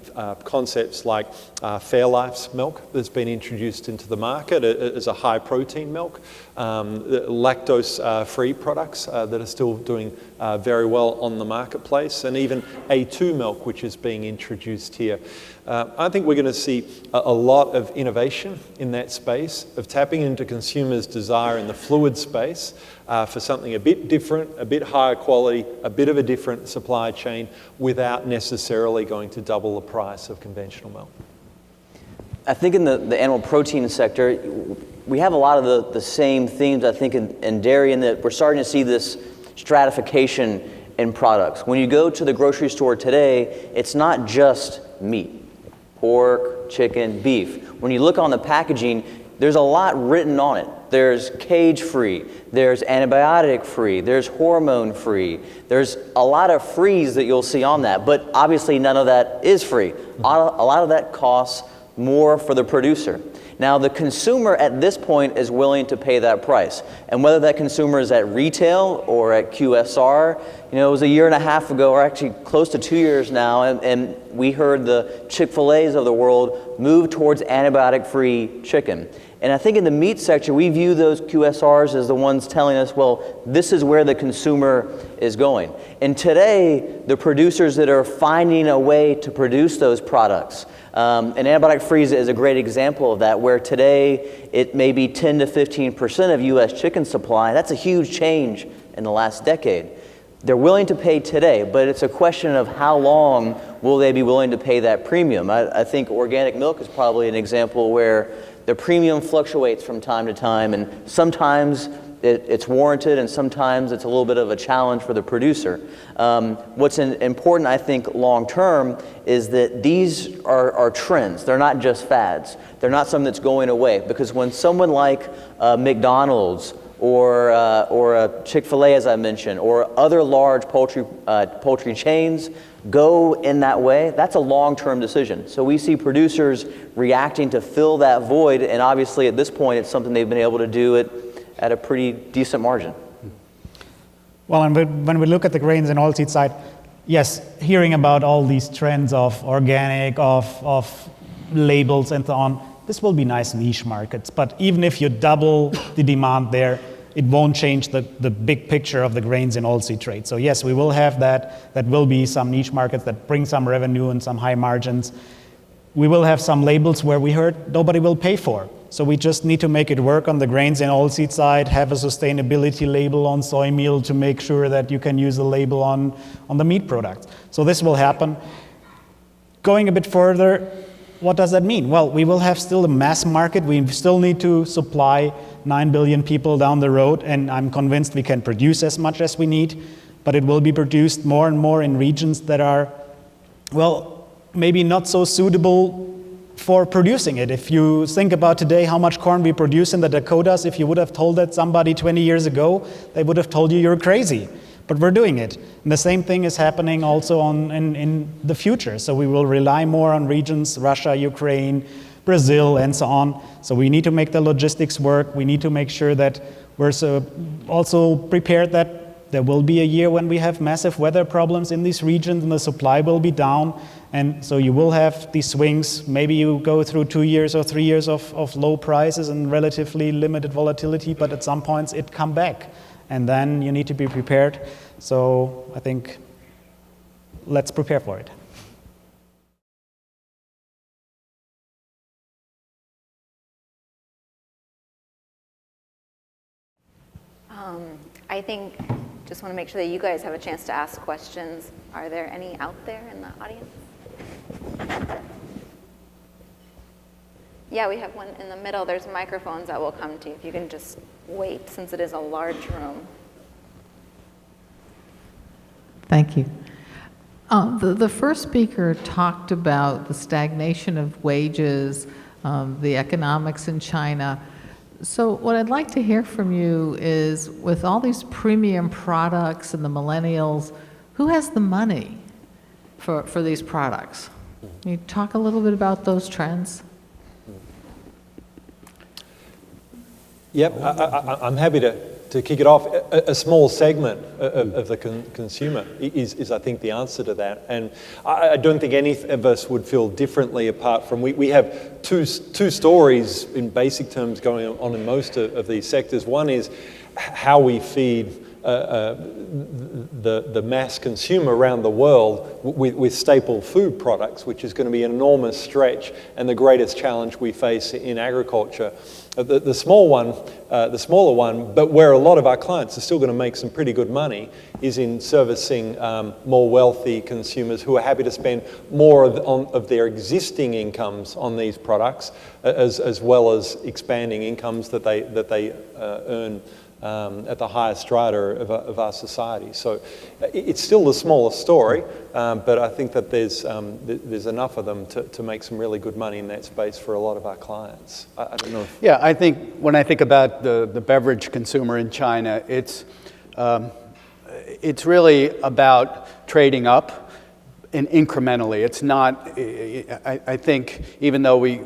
concepts like Fairlife's milk that's been introduced into the market as a high-protein milk, lactose-free products that are still doing very well on the marketplace, and even A2 milk, which is being introduced here. I think we're going to see a lot of innovation in that space, of tapping into consumers' desire in the fluid space for something a bit different, a bit higher quality, a bit of a different supply chain, without necessarily going to double the price of conventional milk. I think in the animal protein sector, we have a lot of the same themes, I think, in dairy, in that we're starting to see this stratification in products. When you go to the grocery store today, it's not just meat. Pork, chicken, beef. When you look on the packaging, there's a lot written on it. There's cage-free, there's antibiotic-free, there's hormone-free. There's a lot of frees that you'll see on that, but obviously none of that is free. A lot of that costs more for the producer. Now, the consumer at this point is willing to pay that price. And whether that consumer is at retail or at QSR, it was a year and a half ago, or actually close to 2 years now, and we heard the Chick-fil-A's of the world move towards antibiotic-free chicken. And I think in the meat sector, we view those QSRs as the ones telling us, well, this is where the consumer is going. And today, the producers that are finding a way to produce those products, and antibiotic-free is a great example of that, where today it may be 10 to 15% of U.S. chicken supply. That's a huge change in the last decade. They're willing to pay today, but it's a question of how long will they be willing to pay that premium. I think organic milk is probably an example where the premium fluctuates from time to time, and sometimes it's warranted, and sometimes it's a little bit of a challenge for the producer. What's important, I think, long term, is that these are trends. They're not just fads. They're not something that's going away, because when someone like McDonald's or a Chick-fil-A, as I mentioned, or other large poultry chains go in that way, that's a long-term decision. So we see producers reacting to fill that void, and obviously at this point it's something they've been able to do at a pretty decent margin. Well, and when we look at the grains and oilseed side, yes, hearing about all these trends of organic, of labels and so on, this will be nice niche markets. But even if you double the demand there, it won't change the big picture of the grains and oilseed trade. So yes, we will have that. That will be some niche markets that bring some revenue and some high margins. We will have some labels where we heard nobody will pay for. So we just need to make it work on the grains and oilseed side, have a sustainability label on soy meal to make sure that you can use the label on the meat products. So this will happen. Going a bit further, what does that mean? Well, we will have still a mass market. We still need to supply 9 billion people down the road, and I'm convinced we can produce as much as we need, but it will be produced more and more in regions that are, well, maybe not so suitable for producing it. If you think about today how much corn we produce in the Dakotas, if you would have told that somebody 20 years ago, they would have told you you're crazy. But we're doing it. And the same thing is happening also in the future. So we will rely more on regions, Russia, Ukraine, Brazil, and so on. So we need to make the logistics work. We need to make sure that we're also prepared that there will be a year when we have massive weather problems in these regions and the supply will be down. And so you will have these swings. Maybe you go through 2 years or 3 years of low prices and relatively limited volatility, but at some points it come back. And then you need to be prepared. So I think let's prepare for it. I think, just want to make sure that you guys have a chance to ask questions. Are there any out there in the audience? Yeah, we have one in the middle. There's microphones that will come to you. If you can just wait, since it is a large room. Thank you. The first speaker talked about the stagnation of wages, the economics in China. So what I'd like to hear from you is, with all these premium products and the millennials, who has the money for these products? Can you talk a little bit about those trends? Yep, I'm happy to kick it off. A small segment of the consumer is, I think, the answer to that. And I don't think any of us would feel differently, apart from we have two stories in basic terms going on in most of these sectors. One is how we feed the mass consumer around the world with staple food products, which is going to be an enormous stretch and the greatest challenge we face in agriculture. The smaller one, but where a lot of our clients are still going to make some pretty good money, is in servicing more wealthy consumers who are happy to spend more of their existing incomes on these products, as well as expanding incomes that they earn at the highest strata of our society. So it's still the smallest story, but I think that there's enough of them to make some really good money in that space for a lot of our clients. I don't know. Yeah, I think when I think about the beverage consumer in China, it's really about trading up and incrementally. It's not, I think, even though we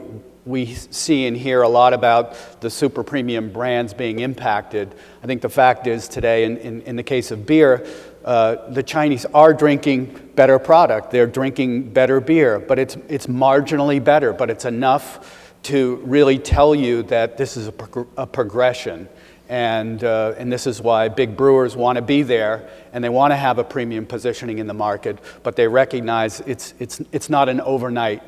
see and hear a lot about the super premium brands being impacted, I think the fact is today, in the case of beer, the Chinese are drinking better product. They're drinking better beer, but it's marginally better, but it's enough to really tell you that this is a progression. And this is why big brewers want to be there, and they want to have a premium positioning in the market, but they recognize it's not an overnight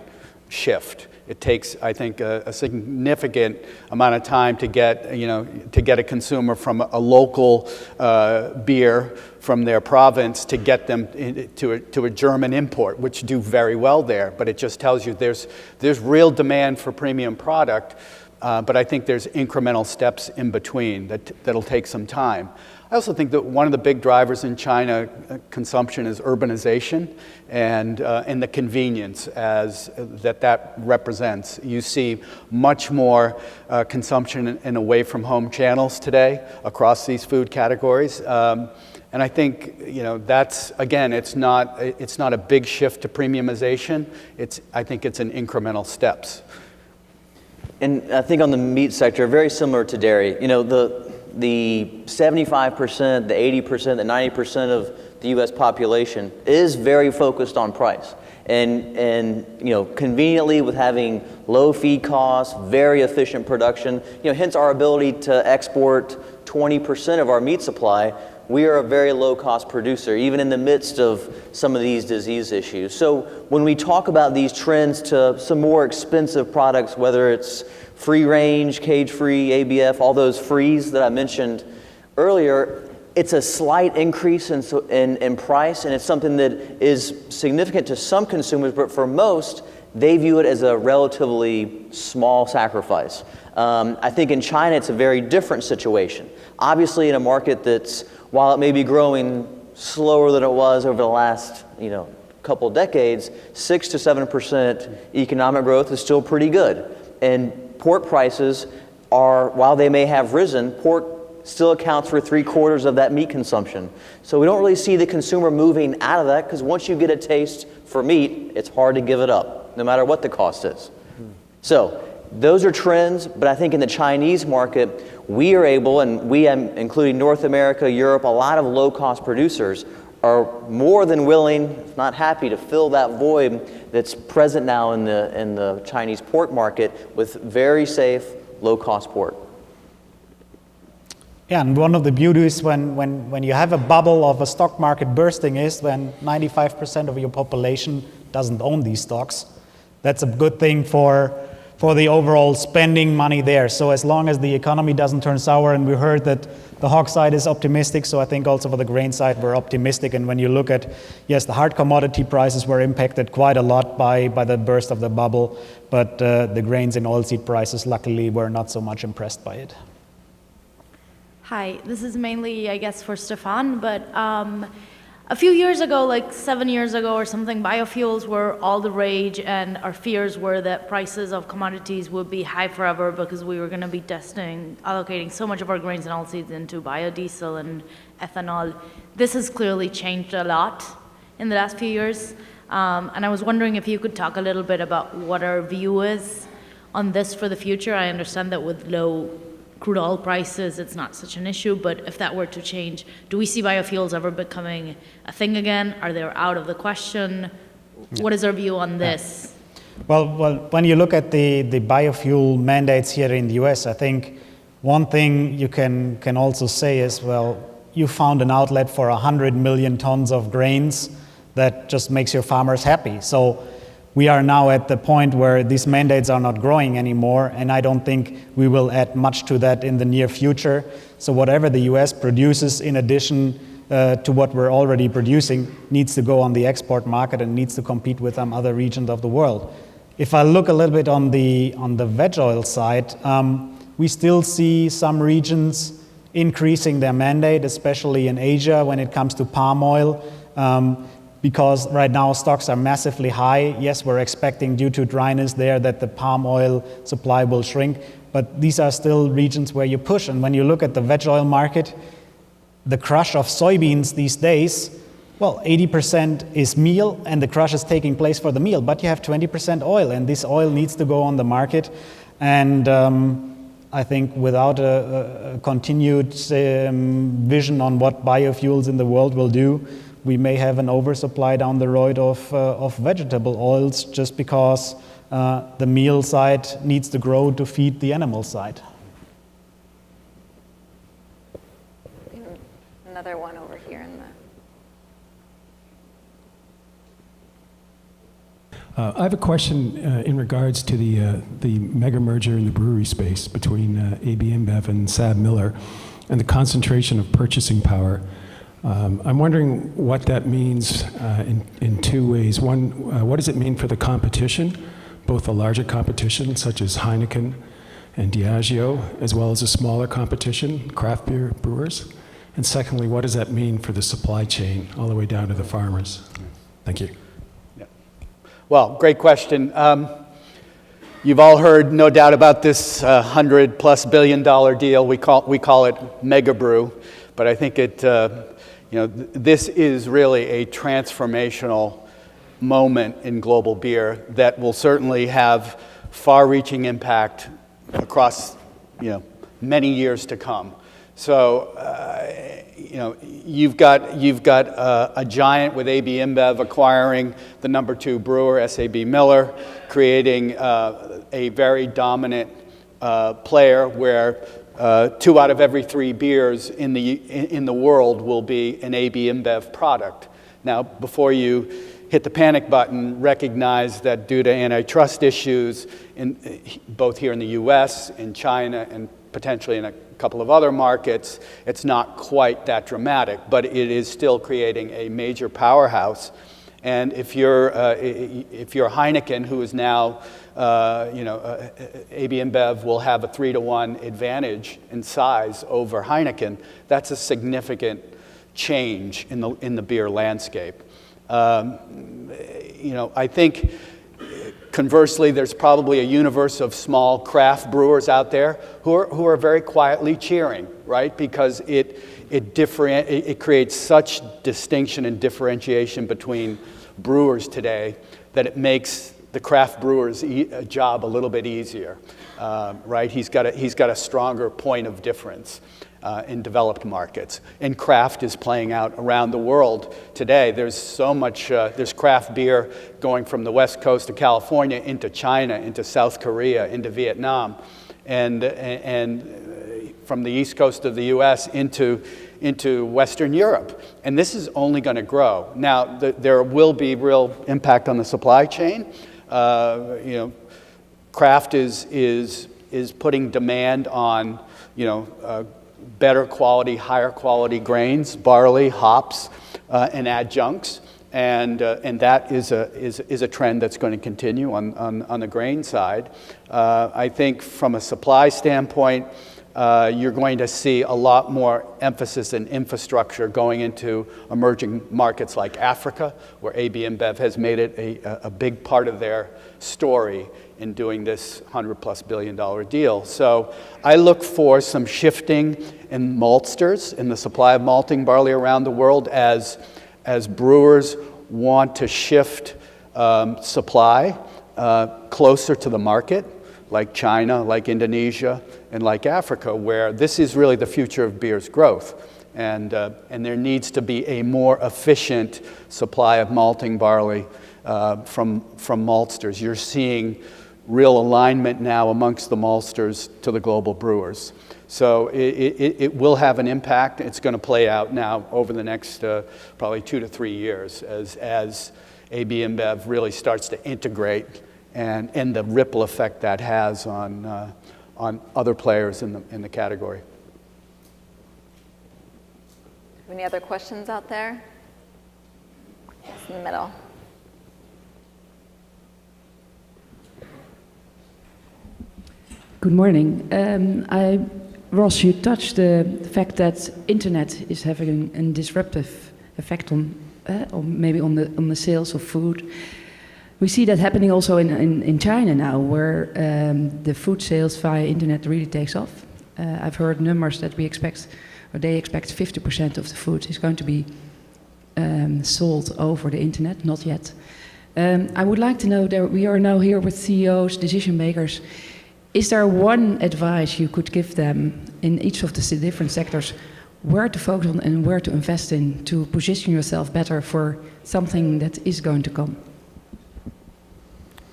shift. It takes, I think, a significant amount of time to get a consumer from a local beer from their province to get them to a German import, which do very well there. But it just tells you there's real demand for premium product, but I think there's incremental steps in between that'll take some time. I also think that one of the big drivers in China consumption is urbanization and the convenience that represents. You see much more consumption in away from home channels today across these food categories. And I think that's, again, it's not a big shift to premiumization. I think it's an incremental steps. And I think on the meat sector, very similar to dairy, the 75%, the 80%, the 90% of the U.S. population is very focused on price. And conveniently, with having low feed costs, very efficient production, hence our ability to export 20% of our meat supply. We are a very low-cost producer, even in the midst of some of these disease issues. So when we talk about these trends to some more expensive products, whether it's free-range, cage-free, ABF, all those frees that I mentioned earlier, it's a slight increase in price, and it's something that is significant to some consumers, but for most, they view it as a relatively small sacrifice. I think in China, it's a very different situation. Obviously, in a market that's, while it may be growing slower than it was over the last, couple decades, 6 to 7% economic growth is still pretty good. And pork prices are, while they may have risen, pork still accounts for 3/4 of that meat consumption. So we don't really see the consumer moving out of that, because once you get a taste for meat, it's hard to give it up, no matter what the cost is. So those are trends, but I think in the Chinese market, we are able, and we, including North America, Europe, a lot of low-cost producers, are more than willing, if not happy, to fill that void that's present now in the Chinese pork market with very safe, low-cost pork. Yeah, and one of the beauties when you have a bubble of a stock market bursting is when 95% of your population doesn't own these stocks. That's a good thing for the overall spending money there. So as long as the economy doesn't turn sour, and we heard that the hog side is optimistic, so I think also for the grain side we're optimistic. And when you look at, yes, the hard commodity prices were impacted quite a lot by the burst of the bubble, but the grains and oilseed prices luckily were not so much impressed by it. Hi, this is mainly, I guess, for Stefan, but a few years ago, like 7 years ago or something, biofuels were all the rage, and our fears were that prices of commodities would be high forever because we were going to be allocating so much of our grains and oilseeds into biodiesel and ethanol. This has clearly changed a lot in the last few years, and I was wondering if you could talk a little bit about what our view is on this for the future. I understand that with low crude oil prices, it's not such an issue, but if that were to change, do we see biofuels ever becoming a thing again? Are they out of the question? What is our view on this? Well, when you look at the biofuel mandates here in the US, I think one thing you can also say is, well, you found an outlet for 100 million tons of grains that just makes your farmers happy. So we are now at the point where these mandates are not growing anymore, and I don't think we will add much to that in the near future. So whatever the US produces in addition to what we're already producing needs to go on the export market and needs to compete with some other regions of the world. If I look a little bit on the veg oil side, we still see some regions increasing their mandate, especially in Asia when it comes to palm oil. Because right now stocks are massively high. Yes, we're expecting due to dryness there that the palm oil supply will shrink, but these are still regions where you push. And when you look at the veg oil market, the crush of soybeans these days, well, 80% is meal, and the crush is taking place for the meal, but you have 20% oil, and this oil needs to go on the market. And I think without a continued vision on what biofuels in the world will do, we may have an oversupply down the road of vegetable oils just because the meal side needs to grow to feed the animal side. Another one over here in the... I have a question in regards to the mega merger in the brewery space between AB InBev and SABMiller and the concentration of purchasing power. I'm wondering what that means in two ways. One, what does it mean for the competition, both the larger competition such as Heineken and Diageo, as well as the smaller competition, craft beer brewers? And secondly, what does that mean for the supply chain all the way down to the farmers? Thank you. Yeah. Well, great question. You've all heard, no doubt, about this $100+ billion deal. We call it Mega Brew, but I think it. This is really a transformational moment in global beer that will certainly have far-reaching impact across, many years to come. So, you've got a giant with AB InBev acquiring the number 2 brewer, SABMiller, creating a very dominant player where 2 out of every 3 beers in the world will be an AB InBev product. Now, before you hit the panic button, recognize that due to antitrust issues, both here in the US, in China, and potentially in a couple of other markets, it's not quite that dramatic, but it is still creating a major powerhouse. And if you're Heineken, who is now, AB InBev will have a 3-to-1 advantage in size over Heineken. That's a significant change in the beer landscape. I think conversely, there's probably a universe of small craft brewers out there who are very quietly cheering, right? Because it creates such distinction and differentiation between brewers today that it makes the craft brewer's job a little bit easier, right? He's got a stronger point of difference in developed markets. And craft is playing out around the world today. There's so much, there's craft beer going from the west coast of California into China, into South Korea, into Vietnam, and from the east coast of the US into Western Europe. And this is only going to grow. Now, there will be real impact on the supply chain. Craft is putting demand on, better quality, higher quality grains, barley, hops, and adjuncts. And that is a trend that's going to continue on the grain side. I think from a supply standpoint, you're going to see a lot more emphasis in infrastructure going into emerging markets like Africa, where AB InBev has made it a big part of their story in doing this $100+ billion deal. So I look for some shifting in maltsters, in the supply of malting barley around the world as brewers want to shift supply closer to the market, like China, like Indonesia, and like Africa, where this is really the future of beer's growth. And there needs to be a more efficient supply of malting barley from maltsters. You're seeing real alignment now amongst the maltsters to the global brewers. So it will have an impact. It's going to play out now over the next probably 2 to 3 years as AB InBev really starts to integrate and the ripple effect that has on other players in the category. Any other questions out there? Yes, in the middle. Good morning. Ross, you touched the fact that internet is having a disruptive effect on maybe on the sales of food. We see that happening also in China now, where the food sales via internet really takes off. I've heard numbers that they expect 50% of the food is going to be sold over the internet, not yet. I would like to know that we are now here with CEOs, decision makers. Is there one advice you could give them in each of the different sectors, where to focus on and where to invest in to position yourself better for something that is going to come?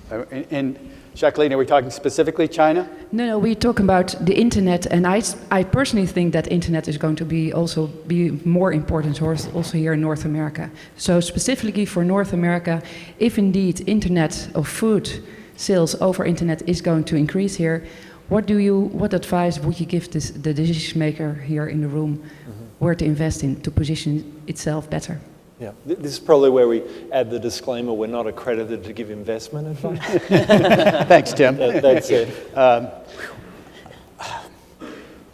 And Jacqueline, are we talking specifically China? No, we're talking about the internet, and I personally think that internet is going to be more important also here in North America. So specifically for North America, if indeed internet of food sales over internet is going to increase here, what advice would you give the decision maker here in the room where to invest in to position itself better? Yeah, this is probably where we add the disclaimer, we're not accredited to give investment advice. Thanks, Tim. That's it.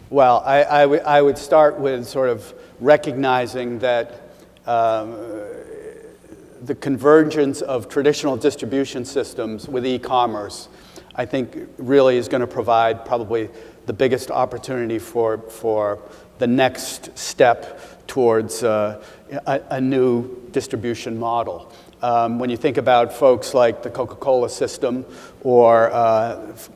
Well, I would start with sort of recognizing that the convergence of traditional distribution systems with e-commerce, I think really is going to provide probably the biggest opportunity for the next step towards a new distribution model. When you think about folks like the Coca-Cola system or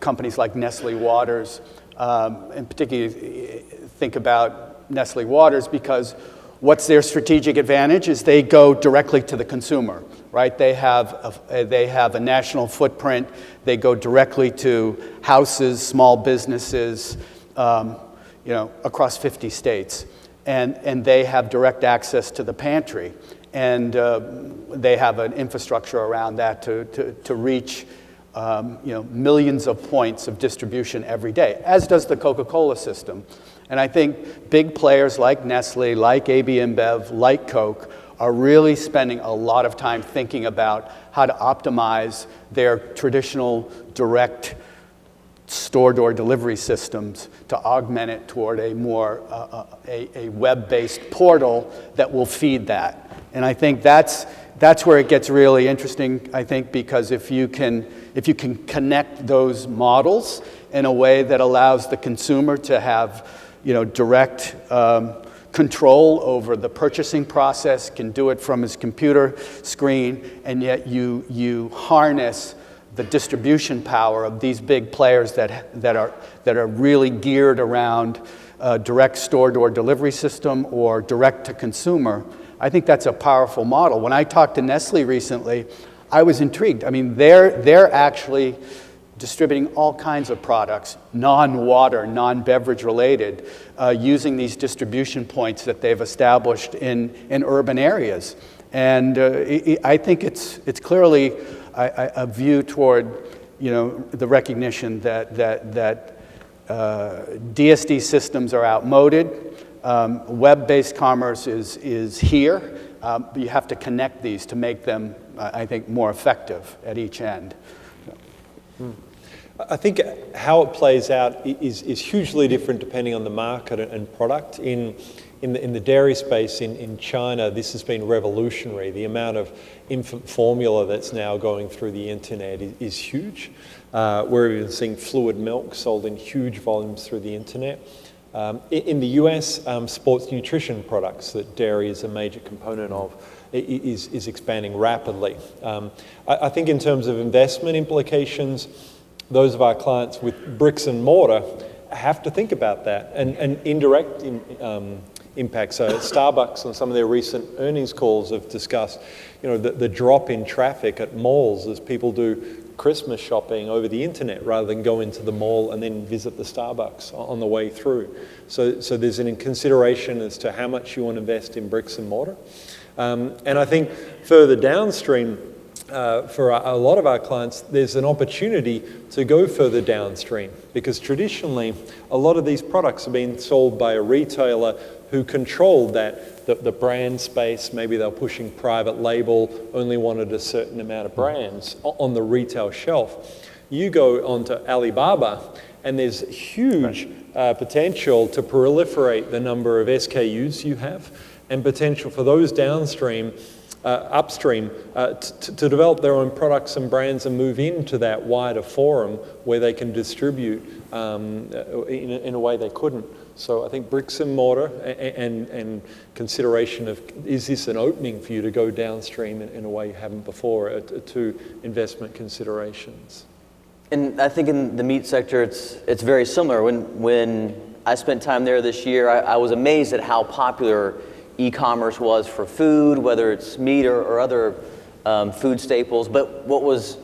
companies like Nestle Waters, and particularly think about Nestle Waters because what's their strategic advantage is they go directly to the consumer, right? They have a national footprint. They go directly to houses, small businesses, across 50 states. And they have direct access to the pantry. And they have an infrastructure around that to reach millions of points of distribution every day, as does the Coca-Cola system. And I think big players like Nestle, like AB InBev, like Coke, are really spending a lot of time thinking about how to optimize their traditional direct store-door delivery systems to augment it toward a more a web-based portal that will feed that. And I think that's where it gets really interesting, I think, because if you can connect those models in a way that allows the consumer to have direct control over the purchasing process, can do it from his computer screen, and yet you harness the distribution power of these big players that are really geared around direct store-door delivery system or direct to consumer, I think that's a powerful model. When I talked to Nestle recently, I was intrigued. I mean, they're actually distributing all kinds of products, non-water, non-beverage related, using these distribution points that they've established in urban areas. And I think it's clearly a view toward, the recognition that DSD systems are outmoded. Web-based commerce is here. But you have to connect these to make them, I think, more effective at each end. I think how it plays out is hugely different depending on the market and product. In the dairy space in China, this has been revolutionary. The amount of infant formula that's now going through the internet is huge. We're even seeing fluid milk sold in huge volumes through the internet. In the US, sports nutrition products that dairy is a major component of is expanding rapidly. I think in terms of investment implications, those of our clients with bricks and mortar have to think about that and indirect impacts. So Starbucks on some of their recent earnings calls have discussed, the drop in traffic at malls as people do Christmas shopping over the internet rather than go into the mall and then visit the Starbucks on the way through. So there's an consideration as to how much you want to invest in bricks and mortar. And I think further downstream, for a lot of our clients, there's an opportunity to go further downstream because traditionally, a lot of these products are being sold by a retailer who controlled the brand space. Maybe they're pushing private label, only wanted a certain amount of brands on the retail shelf. You go onto Alibaba, and there's huge potential to proliferate the number of SKUs you have, and potential for those downstream, upstream, to develop their own products and brands and move into that wider forum where they can distribute in a way they couldn't. So I think bricks and mortar and consideration of, is this an opening for you to go downstream in a way you haven't before, are two investment considerations. And I think in the meat sector, it's very similar. When I spent time there this year, I was amazed at how popular e-commerce was for food, whether it's meat or other food staples. But what was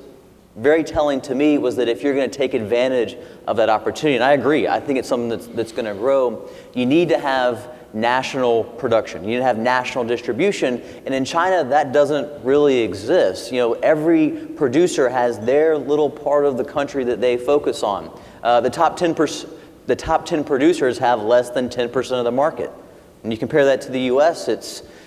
very telling to me was that if you're going to take advantage of that opportunity, and I agree, I think it's something that's going to grow, you need to have national production. You need to have national distribution. And in China, that doesn't really exist. Every producer has their little part of the country that they focus on. The top 10 producers have less than 10% of the market. When you compare that to the US,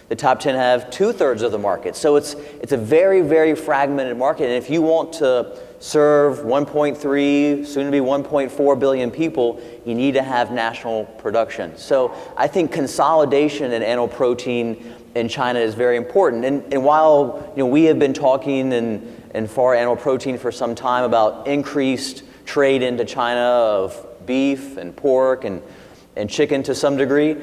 the top 10 have 2/3 of the market. So it's a very, very fragmented market. And if you want to serve 1.3, soon to be 1.4 billion people, you need to have national production. So I think consolidation in animal protein in China is very important. And while we have been talking in far animal protein for some time about increased trade into China of beef and pork and chicken to some degree,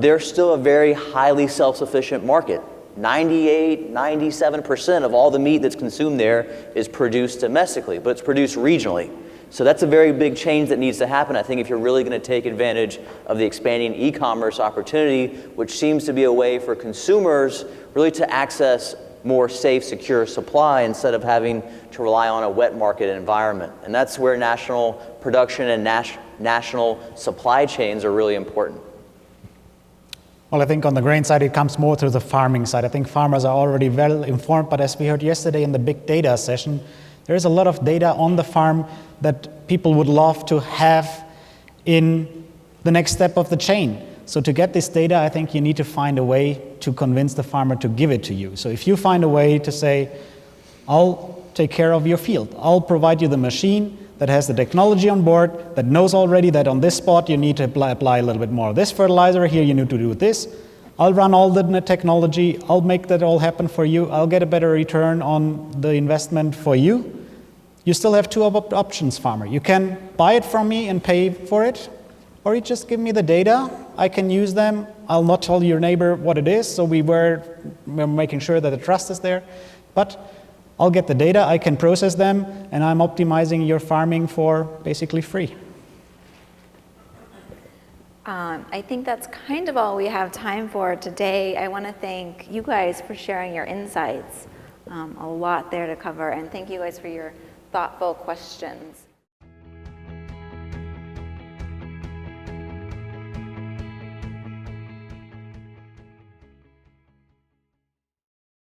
they're still a very highly self-sufficient market. 97% of all the meat that's consumed there is produced domestically, but it's produced regionally. So that's a very big change that needs to happen, I think, if you're really going to take advantage of the expanding e-commerce opportunity, which seems to be a way for consumers really to access more safe, secure supply instead of having to rely on a wet market environment. And that's where national production and national supply chains are really important. Well, I think on the grain side, it comes more to the farming side. I think farmers are already well informed, but as we heard yesterday in the big data session, there is a lot of data on the farm that people would love to have in the next step of the chain. So to get this data, I think you need to find a way to convince the farmer to give it to you. So if you find a way to say, I'll take care of your field, I'll provide you the machine that has the technology on board, that knows already that on this spot you need to apply a little bit more of this fertilizer, here you need to do this. I'll run all the technology, I'll make that all happen for you, I'll get a better return on the investment for you. You still have two options, farmer. You can buy it from me and pay for it, or you just give me the data, I can use them, I'll not tell your neighbor what it is, so we're making sure that the trust is there. But I'll get the data, I can process them, and I'm optimizing your farming for basically free. I think that's kind of all we have time for today. I want to thank you guys for sharing your insights. A lot there to cover, and thank you guys for your thoughtful questions.